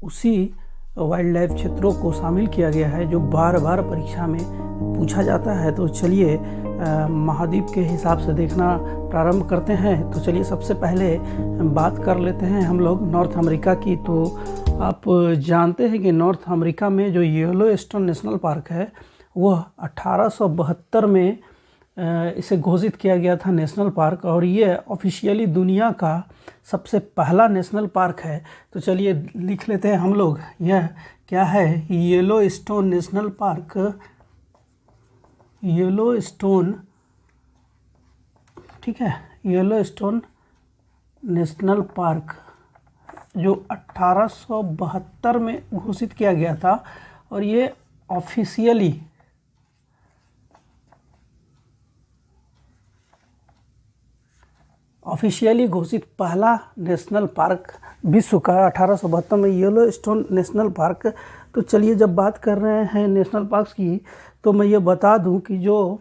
उसी wild life क्षेत्रों को शामिल किया गया है जो बार बार परीक्षा में पूछा जाता है। तो चलिए महाद्वीप के हिसाब से देखना प्रारंभ करते हैं। तो चलिए सबसे पहले बात कर लेते हैं हम लोग नॉर्थ अमेरिका की। तो आप जानते हैं कि नॉर्थ अमेरिका में जो येलोस्टोन नेशनल पार्क है वह 1872 में इसे घोषित किया गया था नेशनल पार्क, और ये ऑफिशियली दुनिया का सबसे पहला नेशनल पार्क है। तो चलिए लिख लेते हैं हम लोग, यह क्या है, येलोस्टोन नेशनल पार्क। येलोस्टोन, ठीक है, येलोस्टोन नेशनल पार्क जो 1872 में घोषित किया गया था, और ये ऑफिशियली घोषित पहला नेशनल पार्क विश्व का 1872 में येलोस्टोन नेशनल पार्क। तो चलिए जब बात कर रहे हैं नेशनल पार्क्स की, तो मैं ये बता दूं कि जो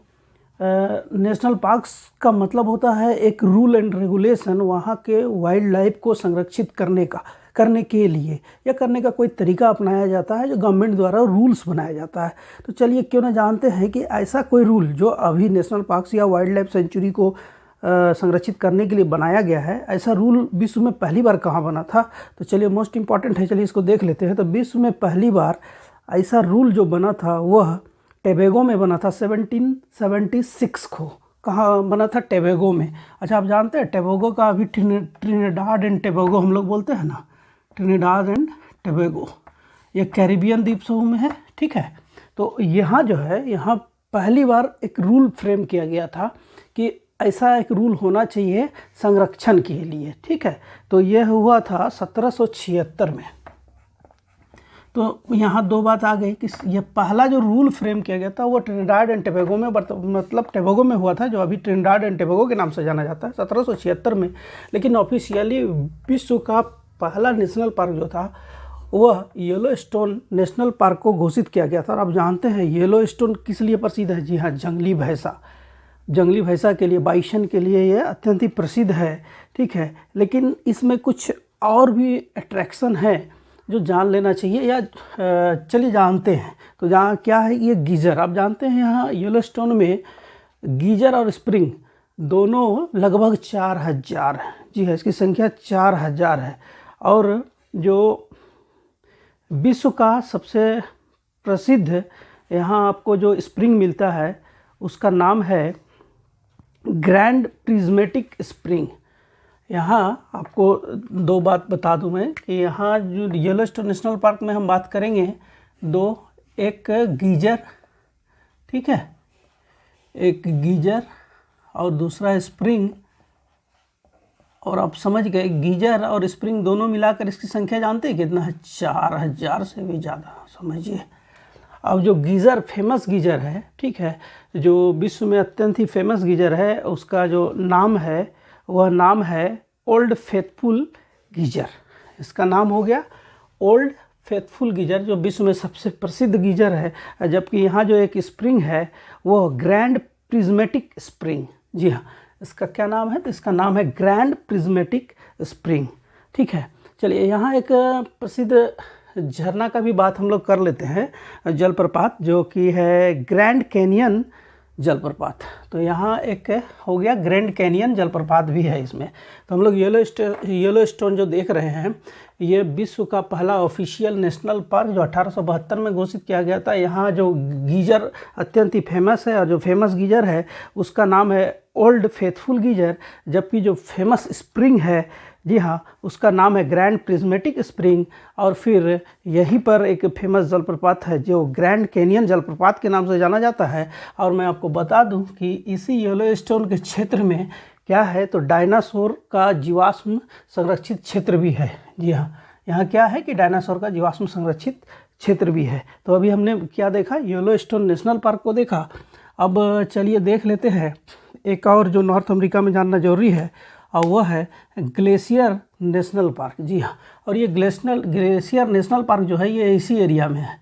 नेशनल पार्क्स का मतलब होता है एक रूल एंड रेगुलेशन, वहाँ के वाइल्ड लाइफ को संरक्षित करने के लिए या करने का कोई तरीका अपनाया जाता है जो गवर्नमेंट द्वारा रूल्स बनाया जाता है। तो चलिए क्यों ना जानते हैं कि ऐसा कोई रूल जो अभी नेशनल पार्क्स या वाइल्ड लाइफ सेंचुरी को संरक्षित करने के लिए बनाया गया है, ऐसा रूल विश्व में पहली बार कहाँ बना था। तो चलिए मोस्ट इम्पॉर्टेंट है, चलिए इसको देख लेते हैं। तो विश्व में पहली बार ऐसा रूल जो बना था वह टोबैगो में बना था 1776 को। कहाँ बना था? टोबैगो में। अच्छा, आप जानते हैं टोबैगो का अभी ट्रिनिडाड एंड टोबैगो हम लोग बोलते हैं ना, ट्रिनिडाड एंड टोबैगो, ये कैरिबियन द्वीप समूह में है, ठीक है। तो यहाँ जो है, यहाँ पहली बार एक रूल फ्रेम किया गया था कि ऐसा एक रूल होना चाहिए संरक्षण के लिए, ठीक है। तो यह हुआ था 1776 में। तो यहाँ दो बात आ गई कि ये पहला जो रूल फ्रेम किया गया था वो ट्रिनिडाड एंड टोबैगो में, मतलब टोबैगो में हुआ था, जो अभी ट्रिनिडाड एंड टोबैगो के नाम से जाना जाता है, 1776 में। लेकिन ऑफिशियली विश्व का पहला नेशनल पार्क जो था वह येलोस्टोन नेशनल पार्क को घोषित किया गया था। और आप जानते हैं येलोस्टोन किस लिए प्रसिद्ध है? जी हाँ, जंगली भैंसा के लिए, बाइसन के लिए ये अत्यंत ही प्रसिद्ध है, ठीक है। लेकिन इसमें कुछ और भी अट्रैक्शन है जो जान लेना चाहिए, या चलिए जानते हैं। तो जहाँ क्या है, ये गीजर, आप जानते हैं यहाँ येलोस्टोन में गीजर और स्प्रिंग दोनों लगभग 4000 है। जी है, इसकी संख्या 4000 है। और जो विश्व का सबसे प्रसिद्ध यहाँ आपको जो स्प्रिंग मिलता है उसका नाम है ग्रैंड प्रिज्मेटिक स्प्रिंग। यहाँ आपको दो बात बता दूं मैं कि यहाँ जो येलोस्टोन नेशनल पार्क में हम बात करेंगे दो, एक गीजर, ठीक है, एक गीजर और दूसरा स्प्रिंग। और आप समझ गए, गीजर और स्प्रिंग दोनों मिलाकर इसकी संख्या जानते हैं कितना है? 4000 से भी ज़्यादा, समझिए। अब जो गीज़र, फेमस गीज़र है, ठीक है, जो विश्व में अत्यंत ही फेमस गीज़र है, उसका जो नाम है वह नाम है ओल्ड फेथफुल गीज़र। इसका नाम हो गया ओल्ड फेथफुल गीज़र, जो विश्व में सबसे प्रसिद्ध गीज़र है। जबकि यहाँ जो एक स्प्रिंग है वह ग्रैंड प्रिज्मेटिक स्प्रिंग। जी हाँ, इसका क्या नाम है? तो इसका नाम है ग्रैंड प्रिज्मेटिक स्प्रिंग, ठीक है। चलिए यहाँ एक प्रसिद्ध झरना का भी बात हम लोग कर लेते हैं, जलप्रपात, जो कि है ग्रैंड कैनियन जलप्रपात। तो यहाँ एक हो गया ग्रैंड कैनियन जलप्रपात भी है इसमें। तो हम लोग येलोस्टोन जो देख रहे हैं, ये विश्व का पहला ऑफिशियल नेशनल पार्क जो 1872 में घोषित किया गया था। यहाँ जो गीजर अत्यंत ही फेमस है, और जो फेमस गीजर है उसका नाम है ओल्ड फेथफुल गीजर। जबकि जो फेमस स्प्रिंग है, जी हाँ, उसका नाम है ग्रैंड प्रिज्मेटिक स्प्रिंग। और फिर यहीं पर एक फेमस जलप्रपात है जो ग्रैंड कैनियन जलप्रपात के नाम से जाना जाता है। और मैं आपको बता दूं कि इसी येलोस्टोन के क्षेत्र में क्या है, तो डायनासोर का जीवाश्म संरक्षित क्षेत्र भी है। जी हाँ, यहाँ क्या है कि डायनासोर का जीवाश्म संरक्षित क्षेत्र भी है। तो अभी हमने क्या देखा? येलोस्टोन नेशनल पार्क को देखा। अब चलिए देख लेते हैं एक और जो नॉर्थ अमेरिका में जानना जरूरी है, और वह है ग्लेशियर नेशनल पार्क। जी हाँ, और ये ग्लेशियर नेशनल पार्क जो है ये इसी एरिया में है,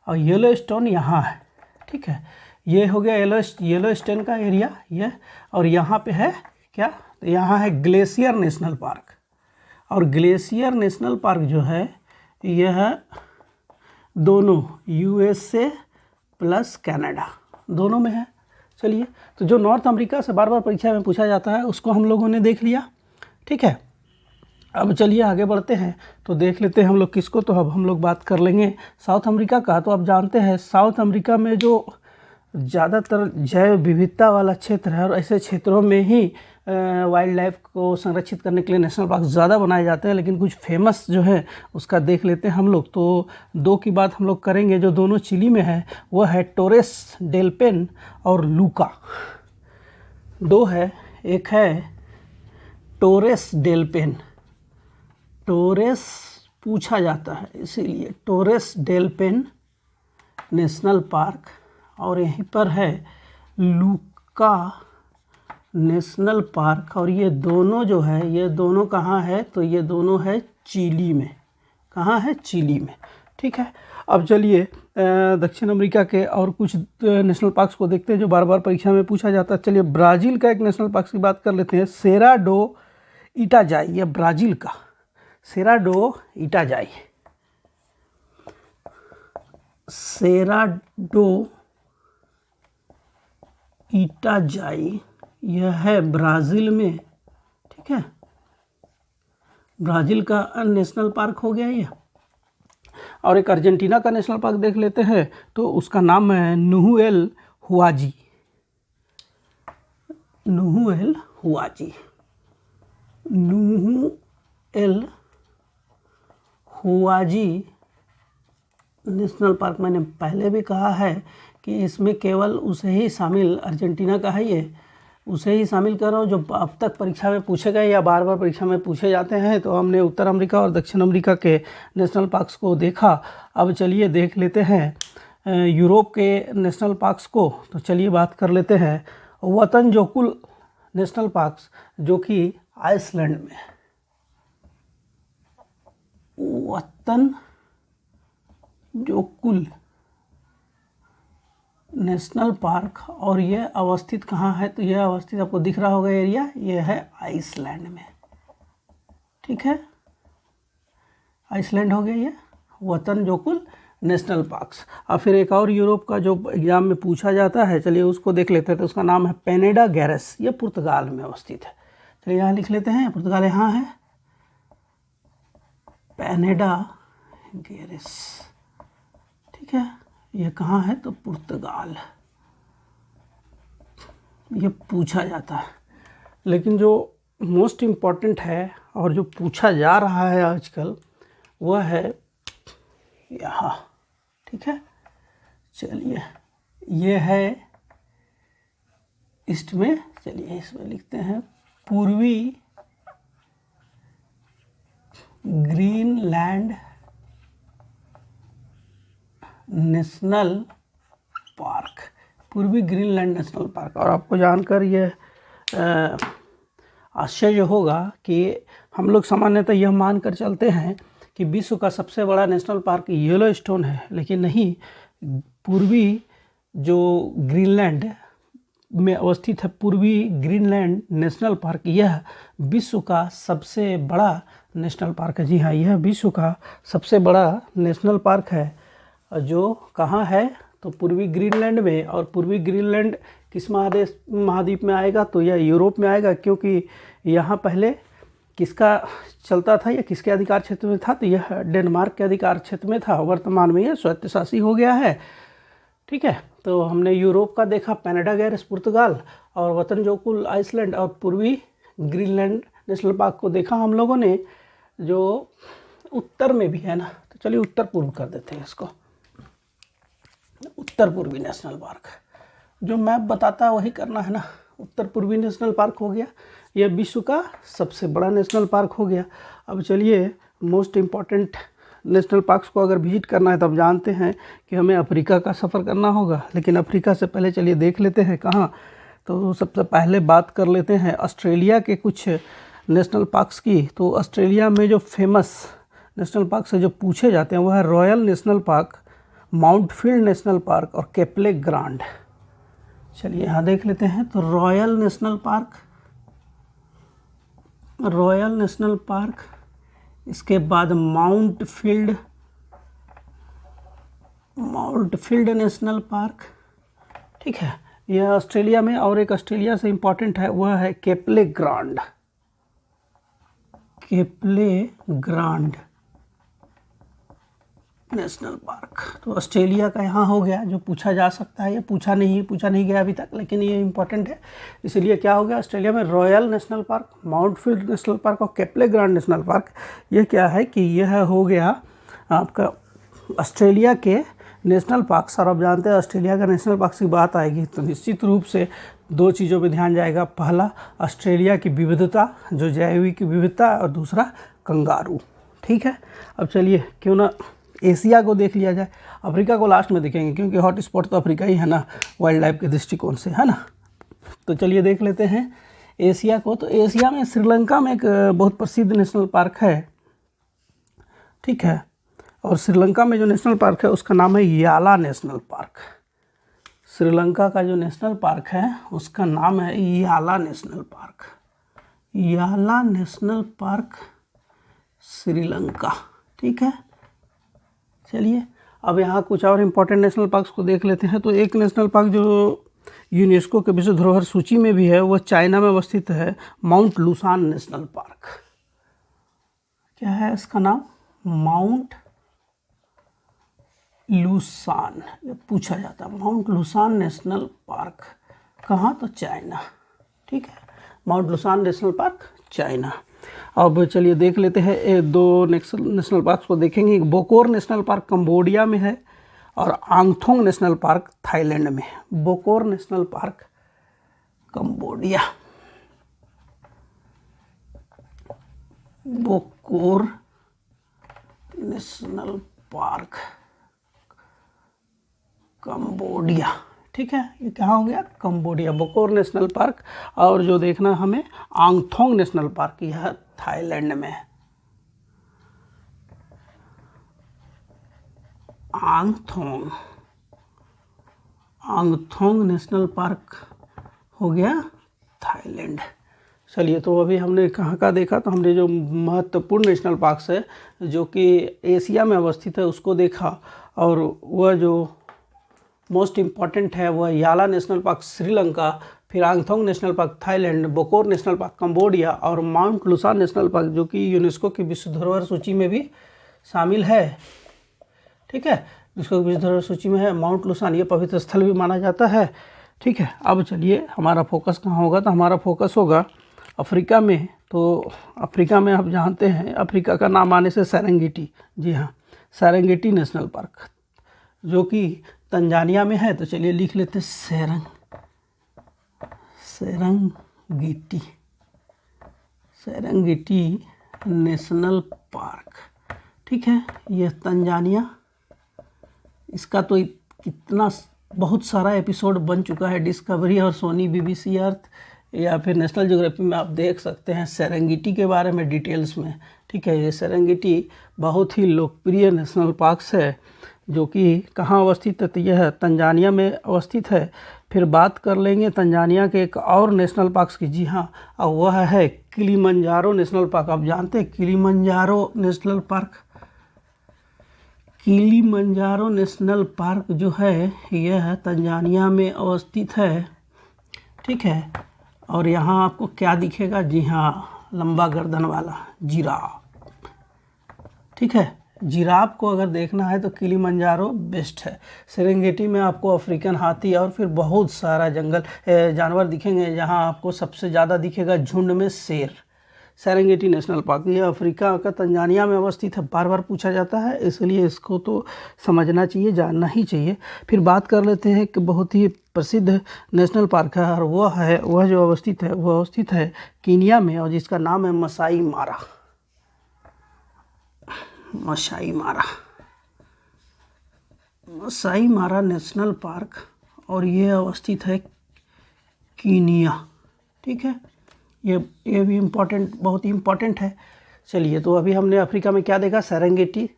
और येलोस्टोन यहाँ है, ठीक है। ये हो गया येलोस्टोन का एरिया ये, और यहाँ पे है क्या? तो यहाँ है ग्लेशियर नेशनल पार्क। और ग्लेशियर नेशनल पार्क जो है यह है दोनों USA प्लस कनाडा, दोनों में है। चलिए, तो जो नॉर्थ अमेरिका से बार बार परीक्षा में पूछा जाता है उसको हम लोगों ने देख लिया, ठीक है। अब चलिए आगे बढ़ते हैं, तो देख लेते हैं हम लोग किसको। तो अब हम लोग बात कर लेंगे साउथ अमेरिका का। तो आप जानते हैं साउथ अमेरिका में जो ज़्यादातर जैव विविधता वाला क्षेत्र है, और ऐसे क्षेत्रों में ही वाइल्ड लाइफ को संरक्षित करने के लिए नेशनल पार्क ज़्यादा बनाए जाते हैं। लेकिन कुछ फेमस जो है उसका देख लेते हैं हम लोग। तो दो की बात हम लोग करेंगे जो दोनों चिली में है, वो है टोरेस डेल पेन और लूका। दो है, एक है टोरेस डेल पेन, टोरेस पूछा जाता है इसीलिए Torres del Paine national park, और यहीं पर है लूका नेशनल पार्क। और ये दोनों जो है, ये दोनों कहाँ है, तो ये दोनों है चिली में। कहाँ है? चिली में, ठीक है। अब चलिए दक्षिण अमेरिका के और कुछ नेशनल पार्क्स को देखते हैं जो बार बार परीक्षा में पूछा जाता है। चलिए ब्राज़ील का एक नेशनल पार्क की बात कर लेते हैं, सेरा डो इटाजाई। यह ब्राज़ील का सेरा डो इटाजाई, सेरा डो इटाजाई, यह है ब्राज़ील में, ठीक है। ब्राज़ील का नेशनल पार्क हो गया ये। और एक अर्जेंटीना का नेशनल पार्क देख लेते हैं, तो उसका नाम है नुहुएल हुआजी, नुहुएल हुआजी, नुहुएल हुआजी नेशनल पार्क। मैंने पहले भी कहा है कि इसमें केवल उसे ही शामिल, अर्जेंटीना का है ये, उसे ही शामिल कर रहा हूँ जो अब तक परीक्षा में पूछे गए या बार बार परीक्षा में पूछे जाते हैं। तो हमने उत्तर अमेरिका और दक्षिण अमेरिका के नेशनल पार्क्स को देखा। अब चलिए देख लेते हैं यूरोप के नेशनल पार्क्स को। तो चलिए बात कर लेते हैं वतन जोकुल नेशनल पार्क्स, जो कि आइसलैंड में, वतन जोकुल नेशनल पार्क। और यह अवस्थित कहाँ है, तो यह अवस्थित आपको दिख रहा होगा एरिया, यह है आइसलैंड में, ठीक है। आइसलैंड हो गया ये वतन जोकुल नेशनल पार्क्स। और फिर एक और यूरोप का जो एग्जाम में पूछा जाता है, चलिए उसको देख लेते हैं। तो उसका नाम है पेनेडा गैरेस, ये पुर्तगाल में अवस्थित है। चलिए यहाँ लिख लेते हैं, पुर्तगाल यहाँ है, पेनेडा गैरेस, ठीक है। ये कहाँ है, तो पुर्तगाल। ये पूछा जाता है, लेकिन जो मोस्ट इम्पॉर्टेंट है और जो पूछा जा रहा है आजकल वह है यहाँ, ठीक है। चलिए ये है ईस्ट में, चलिए इसमें लिखते हैं पूर्वी ग्रीनलैंड नेशनल पार्क, पूर्वी ग्रीनलैंड नेशनल पार्क। और आपको जानकर ये आश्चर्य होगा कि हम लोग सामान्यतः यह मानकर चलते हैं कि विश्व का सबसे बड़ा नेशनल पार्क येलोस्टोन है, लेकिन नहीं, पूर्वी जो ग्रीनलैंड में अवस्थित है पूर्वी ग्रीनलैंड नेशनल पार्क, यह विश्व का सबसे बड़ा नेशनल पार्क है। जी हाँ, यह विश्व का सबसे बड़ा नेशनल पार्क है, जो कहाँ है, तो पूर्वी ग्रीनलैंड में। और पूर्वी ग्रीनलैंड किस महाद्वीप में आएगा, तो यह यूरोप में आएगा, क्योंकि यहाँ पहले किसका चलता था, या किसके अधिकार क्षेत्र में था, तो यह डेनमार्क के अधिकार क्षेत्र में था। वर्तमान में यह स्वायत्तशासी हो गया है, ठीक है। तो हमने यूरोप का देखा, पेनेडा गैरेस पुर्तगाल, और वतन जोकुल आइसलैंड, और पूर्वी ग्रीनलैंड नेशनल पार्क को देखा हम लोगों ने, जो उत्तर में भी है ना। तो चलिए उत्तर पूर्व कर देते हैं इसको, उत्तर पूर्वी नेशनल पार्क। जो मैप बताता है वही करना है ना। उत्तर पूर्वी नेशनल पार्क हो गया, यह विश्व का सबसे बड़ा नेशनल पार्क हो गया। अब चलिए मोस्ट इम्पॉर्टेंट नेशनल पार्क्स को अगर विजिट करना है, तब जानते हैं कि हमें अफ्रीका का सफ़र करना होगा। लेकिन अफ्रीका से पहले चलिए देख लेते हैं कहाँ। तो सबसे पहले बात कर लेते हैं ऑस्ट्रेलिया के कुछ नेशनल पार्क्स की। तो ऑस्ट्रेलिया में जो फेमस नेशनल पार्क से जो पूछे जाते हैं वह है Royal National Park, Mountfield National park और केपले ग्रांड। चलिए यहाँ देख लेते हैं। तो Royal National Park, Royal National Park, इसके बाद माउंटफील्ड माउंटफील्ड नेशनल पार्क, ठीक है, यह ऑस्ट्रेलिया में। और एक ऑस्ट्रेलिया से इम्पॉर्टेंट है, वह है केप्ले ग्रांड, केप्ले ग्रांड नेशनल पार्क। तो ऑस्ट्रेलिया का यहाँ हो गया, जो पूछा जा सकता है, ये पूछा नहीं गया अभी तक, लेकिन ये इम्पॉर्टेंट है। इसलिए क्या हो गया, ऑस्ट्रेलिया में Royal National Park, Mountfield National park और केप्ले ग्रांड नेशनल पार्क, ये क्या है कि यह हो गया आपका ऑस्ट्रेलिया के नेशनल पार्क। और आप जानते हैं ऑस्ट्रेलिया का नेशनल पार्क की बात आएगी तो निश्चित रूप से दो चीज़ों पे ध्यान जाएगा। पहला, ऑस्ट्रेलिया की विविधता, जो जैविक विविधता, और दूसरा कंगारू, ठीक है। अब चलिए क्यों ना एशिया को देख लिया जाए। अफ्रीका को लास्ट में देखेंगे क्योंकि हॉट स्पॉट तो अफ्रीका ही है ना, वाइल्ड लाइफ के दृष्टिकोण से, है ना। तो चलिए देख लेते हैं एशिया को। तो एशिया में श्रीलंका में एक बहुत प्रसिद्ध नेशनल पार्क है, ठीक है। और श्रीलंका में जो नेशनल पार्क है उसका नाम है याला नेशनल पार्क। श्रीलंका का जो नेशनल पार्क है उसका नाम है याला नेशनल पार्क, याला नेशनल पार्क श्रीलंका, ठीक है। चलिए अब यहाँ कुछ और इम्पोर्टेंट नेशनल पार्क्स को देख लेते हैं। तो एक नेशनल पार्क जो यूनेस्को के विश्व धरोहर सूची में भी है, वह चाइना में अवस्थित है, माउंट लुसान नेशनल पार्क। क्या है इसका नाम, माउंट लुसान, ये पूछा जाता है, माउंट लुसान नेशनल पार्क। कहाँ, तो चाइना, ठीक है, mount Lushan National park China. अब चलिए देख लेते हैं दो नेशनल पार्क को देखेंगे। बोकोर नेशनल पार्क कंबोडिया में है और आंगथोंग नेशनल पार्क थाईलैंड में। Bokor National Park Cambodia, Bokor National Park Cambodia, ठीक है। ये कहाँ हो गया, कंबोडिया, बोकोर नेशनल पार्क। और जो देखना हमें आंगथोंग नेशनल पार्क, यह थाईलैंड में है। आंगथोंग नेशनल पार्क हो गया थाईलैंड। चलिए तो अभी हमने कहाँ का देखा, तो हमने जो महत्वपूर्ण नेशनल पार्क्स है जो कि एशिया में अवस्थित है उसको देखा। और वह जो मोस्ट इम्पॉर्टेंट है वह याला नेशनल पार्क श्रीलंका, फिर Ang Thong National Park Thailand, Bokor National Park Cambodia और माउंट लुसान नेशनल पार्क जो कि यूनेस्को की विश्व धरोहर सूची में भी शामिल है, ठीक है। यूनेस्को की विश्व धरोहर सूची में है माउंट लुसान, ये पवित्र स्थल भी माना जाता है, ठीक है। अब चलिए हमारा फोकस कहाँ होगा, तो हमारा फोकस होगा अफ्रीका में। तो अफ्रीका में आप जानते हैं अफ्रीका का नाम आने से सेरेंगेटी, जी हाँ, सेरेंगेटी नेशनल पार्क जो कि तंजानिया में है। तो चलिए लिख लेते हैं सेरेंगेटी नेशनल पार्क, ठीक है। यह तंजानिया, इसका तो कितना बहुत सारा एपिसोड बन चुका है डिस्कवरी और सोनी BBC अर्थ या फिर नेशनल ज्योग्राफी में, आप देख सकते हैं सेरेंगेटी के बारे में डिटेल्स में, ठीक है। ये सेरेंगेटी बहुत ही लोकप्रिय नेशनल पार्क है जो कि कहाँ अवस्थित है, तो यह तंजानिया में अवस्थित है। फिर बात कर लेंगे तंजानिया के एक और नेशनल पार्क की, जी हाँ, और वह है किलिमंजारो नेशनल पार्क। आप जानते हैं Kilimanjaro national park, Kilimanjaro national Park जो है यह तंजानिया में अवस्थित है, ठीक है। और यहाँ आपको क्या दिखेगा, जी हाँ, लंबा गर्दन वाला जिराफ, ठीक है। जिराफ को अगर देखना है तो किलिमंजारो बेस्ट है। सेरेंगेटी में आपको अफ्रीकन हाथी और फिर बहुत सारा जंगल जानवर दिखेंगे, जहां आपको सबसे ज़्यादा दिखेगा झुंड में शेर। सेरेंगेटी नेशनल पार्क ये अफ्रीका का तंजानिया में अवस्थित है, बार बार पूछा जाता है, इसलिए इसको तो समझना चाहिए, जानना ही चाहिए। फिर बात कर लेते हैं कि बहुत ही प्रसिद्ध नेशनल पार्क है और वह जो अवस्थित है कीनिया में, और जिसका नाम है मसाई मारा नेशनल पार्क, और ये अवस्थित है कीनिया, ठीक है। ये भी बहुत ही इम्पोर्टेंट है। चलिए तो अभी हमने अफ्रीका में क्या देखा, सेरेंगेटी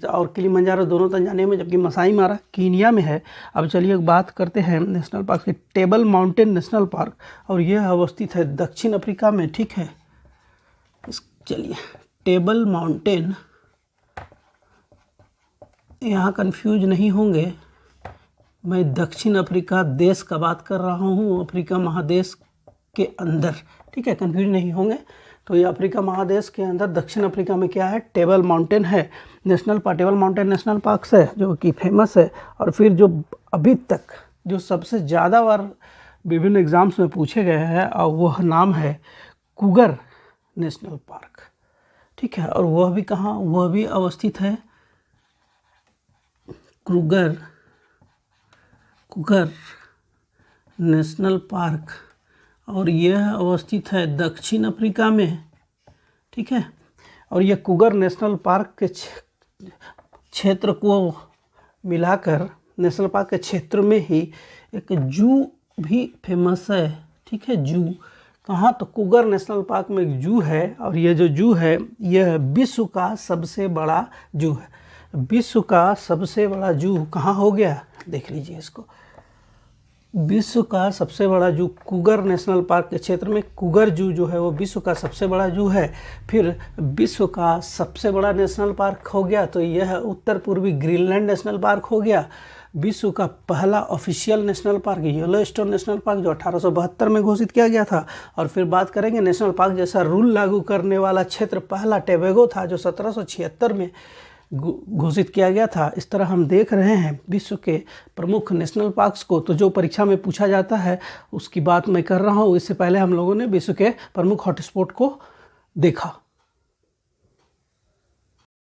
और किलिमंजारो दोनों तंजानिया में, जबकि मसाई मारा कीनिया में है। अब चलिए बात करते हैं नेशनल पार्क की, टेबल माउंटेन नेशनल पार्क, और यह अवस्थित है दक्षिण अफ्रीका में, ठीक है। चलिए टेबल माउंटेन यहाँ कंफ्यूज नहीं होंगे, मैं दक्षिण अफ्रीका देश का बात कर रहा हूँ, अफ्रीका महादेश के अंदर, ठीक है, कंफ्यूज नहीं होंगे। तो ये अफ्रीका महादेश के अंदर दक्षिण अफ्रीका में क्या है, टेबल माउंटेन है national park, table mountain national park है जो कि फेमस है। और फिर जो अभी तक जो सबसे ज़्यादा बार विभिन्न एग्ज़ाम्स में पूछे गए हैं और वह नाम है कुगर नेशनल पार्क, ठीक है। और वह भी कहाँ, वह भी अवस्थित है कुगर नेशनल पार्क, और यह अवस्थित है दक्षिण अफ्रीका में, ठीक है। और यह कुगर नेशनल पार्क के क्षेत्र को मिलाकर नेशनल पार्क के क्षेत्र में ही एक जू भी फेमस है, ठीक है। जू कहाँ, तो कुगर नेशनल पार्क में एक जू है, और यह जो जू है यह विश्व का सबसे बड़ा जू है। विश्व का सबसे बड़ा जू कहाँ हो गया, देख लीजिए इसको, विश्व का सबसे बड़ा जू कुगर नेशनल पार्क के क्षेत्र में कुगर जू जो है वो विश्व का सबसे बड़ा जू है। फिर विश्व का सबसे बड़ा नेशनल पार्क हो गया तो यह उत्तर पूर्वी ग्रीनलैंड नेशनल पार्क हो गया। विश्व का पहला official national park Yellowstone national Park जो 1872 में घोषित किया गया था। और फिर बात करेंगे नेशनल पार्क जैसा रूल लागू करने वाला क्षेत्र पहला टोबैगो था जो 1776 में घोषित किया गया था। इस तरह हम देख रहे हैं विश्व के प्रमुख नेशनल पार्क्स को, तो जो परीक्षा में पूछा जाता है उसकी बात मैं कर रहा हूँ। इससे पहले हम लोगों ने विश्व के प्रमुख हॉटस्पॉट को देखा।